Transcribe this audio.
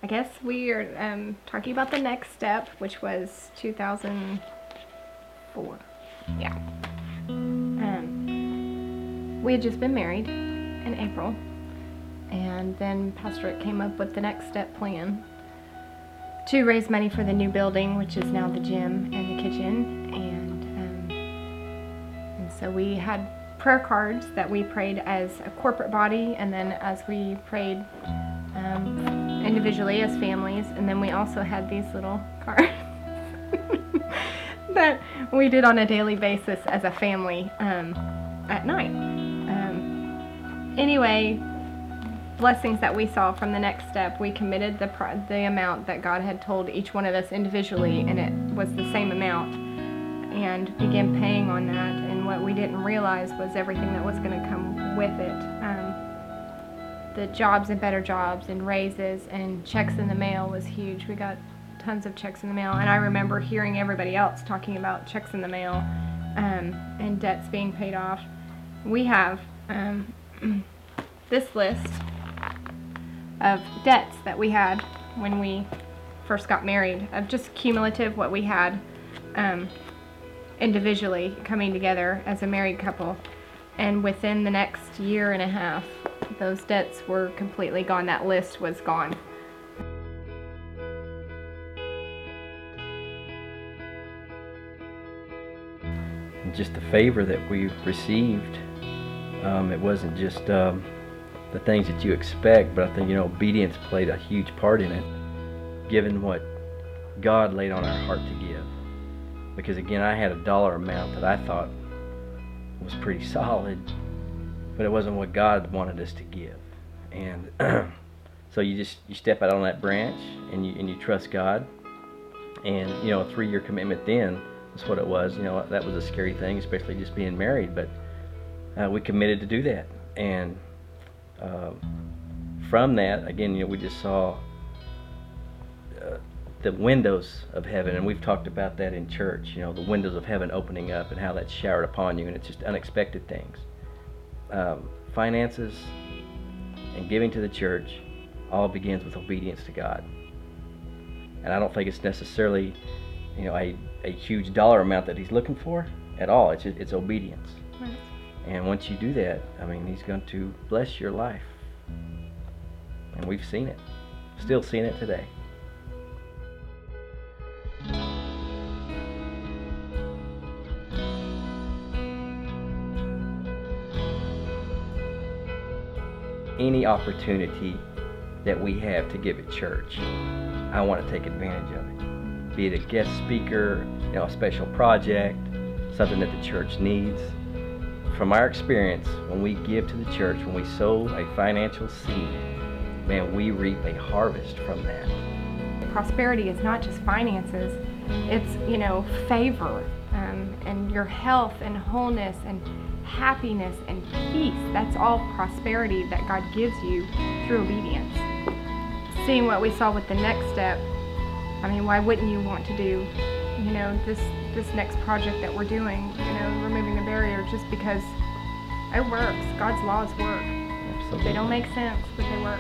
I guess we are talking about the next step, which was 2004. Yeah. We had just been married in April, and then Pastor Rick came up with the next step plan to raise money for the new building, which is now the gym and the kitchen. And so we had prayer cards that we prayed as a corporate body, and then as we prayed individually as families, and then we also had these little cards that we did on a daily basis as a family at night. Anyway, blessings that we saw from the next step, we committed the amount that God had told each one of us individually, and it was the same amount, and began paying on that. And what we didn't realize was everything that was going to come with it. The jobs and better jobs and raises and checks in the mail was huge. We got tons of checks in the mail, and I remember hearing everybody else talking about checks in the mail and debts being paid off. We have this list of debts that we had when we first got married, of just cumulative what we had individually coming together as a married couple. And within the next year and a half, those debts were completely gone. That list was gone. Just the favor that we received, it wasn't just the things that you expect, but I think, obedience played a huge part in it, given what God laid on our heart to give. Because again, I had a dollar amount that I thought was pretty solid, but it wasn't what God wanted us to give. And so you step out on that branch and you trust God. And a 3-year commitment then, that's what it was. That was a scary thing, especially just being married, but we committed to do that. And from that, again, we just saw the windows of heaven, and we've talked about that in church, the windows of heaven opening up and how that's showered upon you, and it's just unexpected things. Finances and giving to the church all begins with obedience to God. And I don't think it's necessarily, a huge dollar amount that He's looking for at all. It's obedience. Right. And once you do that, He's going to bless your life. And we've seen it. Still seeing it today. Any opportunity that we have to give at church, I want to take advantage of it. Be it a guest speaker, a special project, something that the church needs. From our experience, when we give to the church, when we sow a financial seed, man, we reap a harvest from that. Prosperity is not just finances, it's, favor and your health and wholeness and happiness and peace. That's all prosperity that God gives you through obedience. Seeing what we saw with the next step, why wouldn't you want to do, this next project that we're doing, removing the barrier, just because it works. God's laws work. Absolutely. They don't make sense, but they work.